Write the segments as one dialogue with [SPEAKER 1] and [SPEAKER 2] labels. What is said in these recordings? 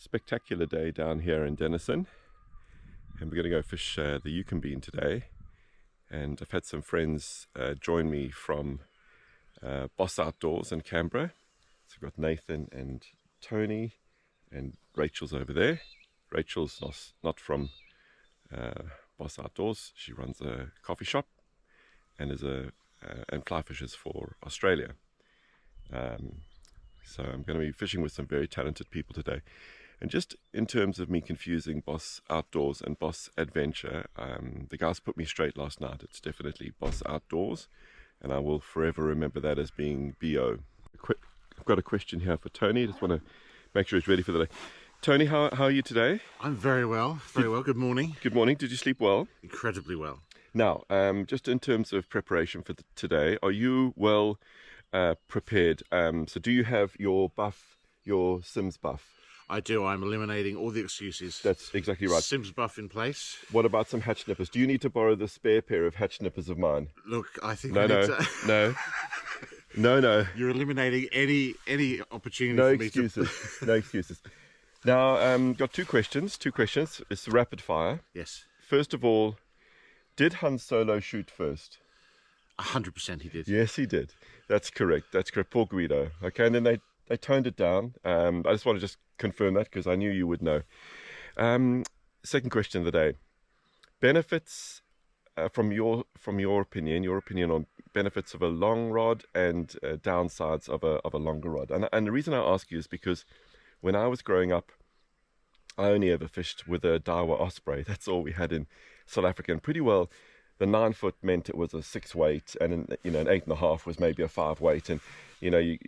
[SPEAKER 1] spectacular day down here in Denison, and we're going to go fish the Yukon Bean today. And I've had some friends join me from Boss Outdoors in Canberra. So we've got Nathan and Tony, and Rachel's over there. Rachel's not from Boss Outdoors. She runs a coffee shop and and fly fishes for Australia. So I'm going to be fishing with some very talented people today. And just in terms of me confusing Boss Outdoors and Boss Adventure, the guys put me straight last night. It's definitely Boss Outdoors, and I will forever remember that as being BO. I've got a question here for Tony. Just want to make sure he's ready for the day. Tony, how are you today?
[SPEAKER 2] I'm very well, very well. Good morning.
[SPEAKER 1] Good morning. Did you sleep well?
[SPEAKER 2] Incredibly well.
[SPEAKER 1] Now, just in terms of preparation for today, are you well prepared? So do you have your Sims buff?
[SPEAKER 2] I do. I'm eliminating all the excuses.
[SPEAKER 1] That's exactly right.
[SPEAKER 2] Sims buff in place.
[SPEAKER 1] What about some hatch nippers? Do you need to borrow the spare pair of hatch nippers of mine?
[SPEAKER 2] Look, I think
[SPEAKER 1] No.
[SPEAKER 2] You're eliminating any opportunity
[SPEAKER 1] No
[SPEAKER 2] for me
[SPEAKER 1] excuses. No excuses. Now, got two questions. It's rapid fire.
[SPEAKER 2] Yes.
[SPEAKER 1] First of all, did Han Solo shoot first?
[SPEAKER 2] 100% he did.
[SPEAKER 1] Yes, he did. That's correct. Poor Guido. Okay, and then they toned it down. I just want to confirm that because I knew you would know. Second question of the day: benefits from your opinion on benefits of a long rod and downsides of a longer rod. And the reason I ask you is because when I was growing up, I only ever fished with a Daiwa Osprey. That's all we had in South Africa, and pretty well the 9 foot meant it was a 6 weight, and an 8.5 was maybe a 5 weight, and you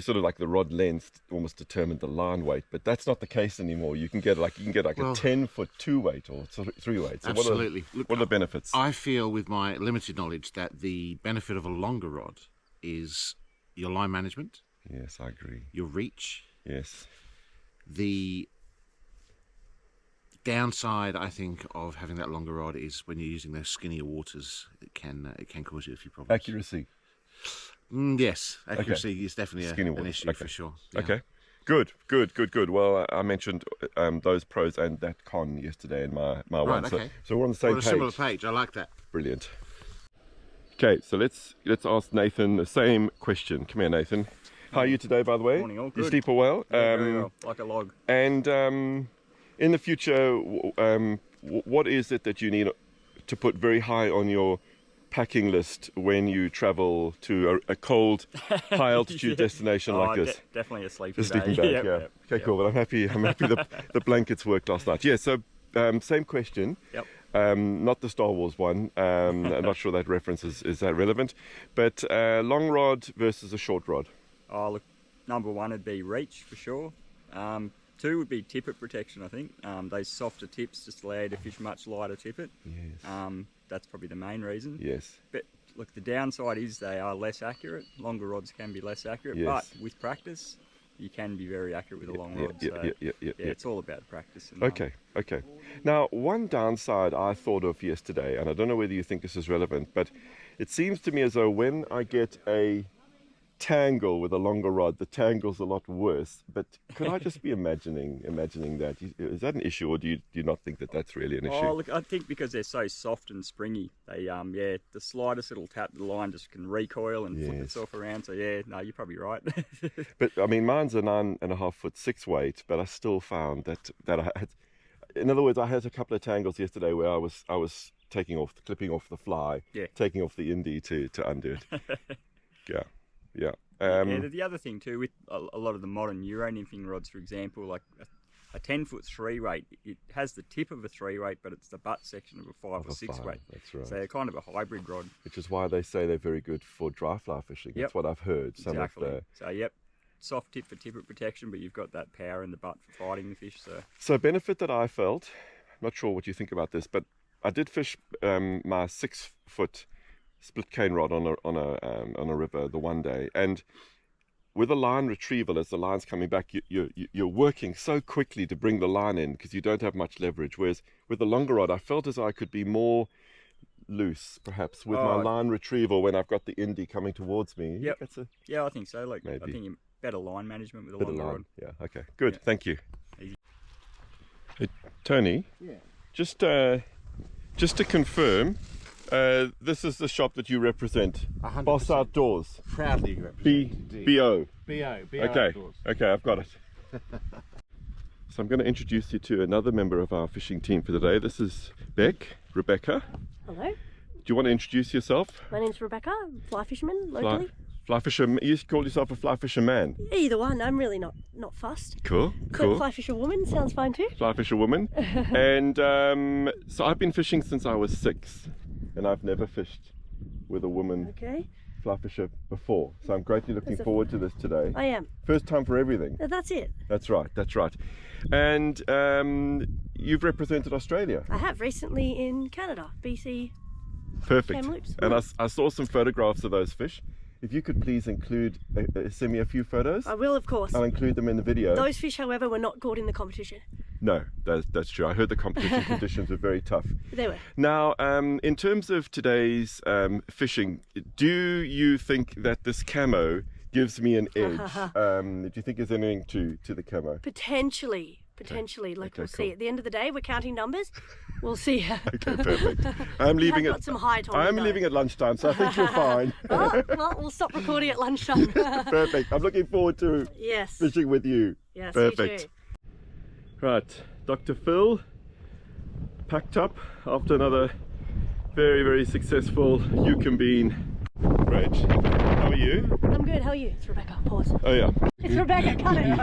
[SPEAKER 1] sort of like the rod length almost determined the line weight, but that's not the case anymore. You can get like a 10 foot 2 weight or 3 weight. So
[SPEAKER 2] absolutely.
[SPEAKER 1] What are the benefits?
[SPEAKER 2] I feel, with my limited knowledge, that the benefit of a longer rod is your line management.
[SPEAKER 1] Yes, I agree.
[SPEAKER 2] Your reach.
[SPEAKER 1] Yes.
[SPEAKER 2] The downside, I think, of having that longer rod is when you're using those skinnier waters, it can cause you a few problems.
[SPEAKER 1] Accuracy.
[SPEAKER 2] Yes, accuracy is definitely an issue for sure. Yeah.
[SPEAKER 1] Okay, good. Well, I mentioned those pros and that con yesterday in my one,
[SPEAKER 2] okay.
[SPEAKER 1] so we're on the same
[SPEAKER 2] page.
[SPEAKER 1] page.
[SPEAKER 2] Similar page. I like that.
[SPEAKER 1] Brilliant. Okay, so let's ask Nathan the same question. Come here, Nathan. How are you today, by the way?
[SPEAKER 3] Morning, all
[SPEAKER 1] You
[SPEAKER 3] good.
[SPEAKER 1] sleep well?
[SPEAKER 3] Yeah, very well, like a log.
[SPEAKER 1] And in the future, what is it that you need to put very high on your packing list when you travel to a cold, high altitude destination like this?
[SPEAKER 3] Definitely a sleeping
[SPEAKER 1] The sleeping
[SPEAKER 3] bag.
[SPEAKER 1] bag, yeah. Okay, cool. Well, I'm happy the blankets worked last night. Yeah, so same question.
[SPEAKER 3] Yep.
[SPEAKER 1] Not the Star Wars one. I'm not sure that reference is that relevant. But long rod versus a short rod.
[SPEAKER 3] Oh, look, number one would be reach for sure. Two would be tippet protection, I think. Those softer tips just allow you to fish much lighter tippet.
[SPEAKER 1] Yes.
[SPEAKER 3] That's probably the main reason.
[SPEAKER 1] Yes.
[SPEAKER 3] But look, the downside is they are less accurate. Longer rods can be less accurate,
[SPEAKER 1] Yes.
[SPEAKER 3] but with practice, you can be very accurate with a long rod.
[SPEAKER 1] Yeah.
[SPEAKER 3] It's all about practice. And,
[SPEAKER 1] Okay. Now, one downside I thought of yesterday, and I don't know whether you think this is relevant, but it seems to me as though when I get a tangle with a longer rod, the tangle's a lot worse. But could I just be imagining that? Is that an issue, or do you not think that that's really an issue?
[SPEAKER 3] Oh, look, I think because they're so soft and springy, they the slightest little tap, the line just can recoil and flip itself around. So you're probably right.
[SPEAKER 1] But I mean, mine's a 9.5 foot 6 weight, but I still found that I had, in other words, I had a couple of tangles yesterday where I was clipping off the fly, taking off the indie to undo it. Yeah.
[SPEAKER 3] The other thing too, with a lot of the modern Euro nymphing rods, for example, like a 10 foot 3 weight, it has the tip of a 3 weight, but it's the butt section of a 5 or 6 weight.
[SPEAKER 1] That's right.
[SPEAKER 3] So they're kind of a hybrid rod.
[SPEAKER 1] Which is why they say they're very good for dry fly fishing. That's what I've heard.
[SPEAKER 3] Exactly. Soft tip for tippet protection, but you've got that power in the butt for fighting the fish.
[SPEAKER 1] So benefit that I felt, I'm not sure what you think about this, but I did fish my 6 foot split cane rod on a river the one day, and with a line retrieval, as the line's coming back, you're working so quickly to bring the line in because you don't have much leverage. Whereas with the longer rod, I felt as I could be more loose, perhaps, with my line retrieval when I've got the indie coming towards me.
[SPEAKER 3] Yeah, I think so. Maybe. I think better line management with a longer rod.
[SPEAKER 1] Yeah. Okay. Good. Thank you. Tony,
[SPEAKER 2] Yeah.
[SPEAKER 1] just to confirm, this is the shop that you represent,
[SPEAKER 2] 100%.
[SPEAKER 1] Boss Outdoors.
[SPEAKER 2] Proudly represent.
[SPEAKER 1] B-O.
[SPEAKER 2] B-O.
[SPEAKER 1] Okay,
[SPEAKER 2] Outdoors.
[SPEAKER 1] okay, I've got it. So I'm going to introduce you to another member of our fishing team for the day. This is Rebecca.
[SPEAKER 4] Hello,
[SPEAKER 1] Do you want to introduce yourself?
[SPEAKER 4] my name's Rebecca, I'm a fly fisherman locally.
[SPEAKER 1] Fly fisher. You call yourself a fly fisher man.
[SPEAKER 4] Either one, I'm really not fussed.
[SPEAKER 1] Cool,
[SPEAKER 4] But
[SPEAKER 1] cool.
[SPEAKER 4] fly fisher woman sounds fine too.
[SPEAKER 1] Fly fisher woman. And so I've been fishing since I was 6, and I've never fished with a woman
[SPEAKER 4] Okay,
[SPEAKER 1] fly fisher before. So I'm greatly looking
[SPEAKER 4] That's a-
[SPEAKER 1] forward to this today.
[SPEAKER 4] I am.
[SPEAKER 1] First time for everything.
[SPEAKER 4] That's it.
[SPEAKER 1] That's right, that's right. And you've represented Australia.
[SPEAKER 4] I have recently in Canada, BC.
[SPEAKER 1] Perfect.
[SPEAKER 4] Kamloops.
[SPEAKER 1] And I saw some photographs of those fish. If you could please send me a few photos.
[SPEAKER 4] I will, of course.
[SPEAKER 1] I'll include them in the video.
[SPEAKER 4] Those fish, however, were not caught in the competition.
[SPEAKER 1] No, that's true. I heard the competition conditions were very tough.
[SPEAKER 4] They were.
[SPEAKER 1] Now, in terms of today's fishing, do you think that this camo gives me an edge? Do you think there's anything to the camo?
[SPEAKER 4] Potentially. Like
[SPEAKER 1] Okay,
[SPEAKER 4] we'll
[SPEAKER 1] cool.
[SPEAKER 4] see. At the end of the day, we're counting numbers. We'll see.
[SPEAKER 1] Okay, perfect. I'm leaving
[SPEAKER 4] I've got some height on.
[SPEAKER 1] I'm
[SPEAKER 4] though.
[SPEAKER 1] leaving at lunchtime, so I think you're fine.
[SPEAKER 4] Oh, well, we'll stop recording at lunchtime.
[SPEAKER 1] Perfect. I'm looking forward to
[SPEAKER 4] Yes.
[SPEAKER 1] fishing with you.
[SPEAKER 4] Yes.
[SPEAKER 1] Perfect.
[SPEAKER 4] You too.
[SPEAKER 1] Right, Dr. Phil, packed up after another very, very successful Yukon Bean. Great. How are you?
[SPEAKER 4] I'm good. How are you? It's Rebecca. Pause.
[SPEAKER 1] Oh yeah.
[SPEAKER 4] It's Rebecca. Cut it.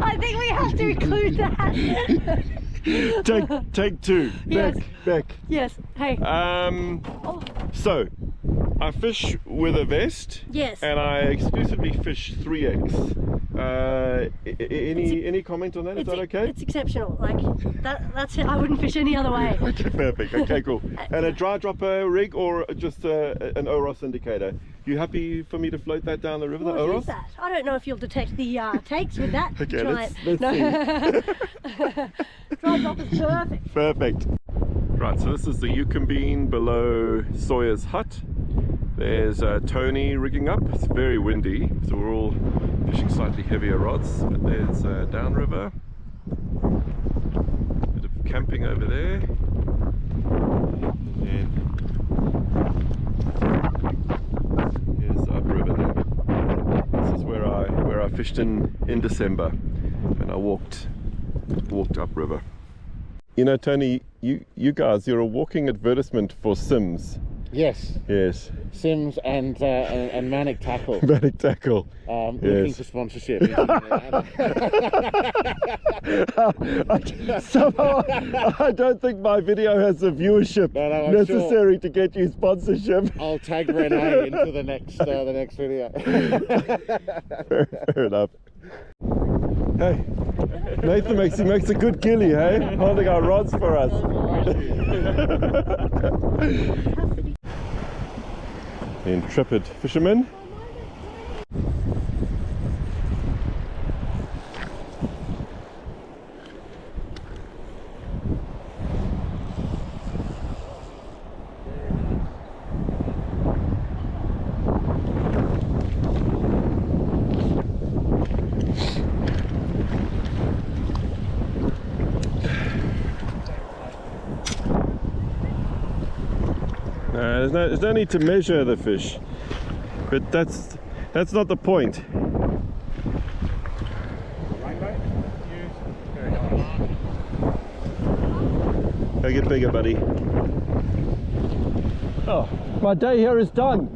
[SPEAKER 4] I think we have to include that.
[SPEAKER 1] Take 2.
[SPEAKER 4] Yes.
[SPEAKER 1] Back.
[SPEAKER 4] Yes. Hey.
[SPEAKER 1] Oh. So, I fish with a vest.
[SPEAKER 4] Yes.
[SPEAKER 1] And I exclusively fish 3X. Any comment on that? Is that okay?
[SPEAKER 4] It's exceptional. Like that's it. I wouldn't fish any other way.
[SPEAKER 1] Okay, perfect. Okay, cool. And a dry dropper rig or just an OROS indicator? You happy for me to float that down the river, the
[SPEAKER 4] What
[SPEAKER 1] OROS?
[SPEAKER 4] is that? I don't know if you'll detect the takes with that.
[SPEAKER 1] Okay,
[SPEAKER 4] Try
[SPEAKER 1] let's
[SPEAKER 4] it. Dry drop is perfect.
[SPEAKER 1] Perfect. Right, so this is the Yukon Bean below Sawyer's hut. There's Tony rigging up. It's very windy, so we're all fishing slightly heavier rods. But there's downriver. Bit of camping over there. And here's upriver there. This is where I fished in December, and I walked upriver. You know, Tony, you guys, you're a walking advertisement for Sims.
[SPEAKER 2] Yes.
[SPEAKER 1] Yes.
[SPEAKER 2] Sims and Manic Tackle.
[SPEAKER 1] Manic Tackle.
[SPEAKER 2] Looking for sponsorship.
[SPEAKER 1] Somehow, I don't think my video has the viewership
[SPEAKER 2] No, I'm
[SPEAKER 1] necessary to get you sponsorship.
[SPEAKER 2] I'll tag Renee into the next video.
[SPEAKER 1] Fair enough. Hey, Nathan makes a good gilly, hey? Holding our rods for us. The intrepid fisherman. There's no need to measure the fish, but that's not the point. Go get bigger, buddy. Oh, my day here is done.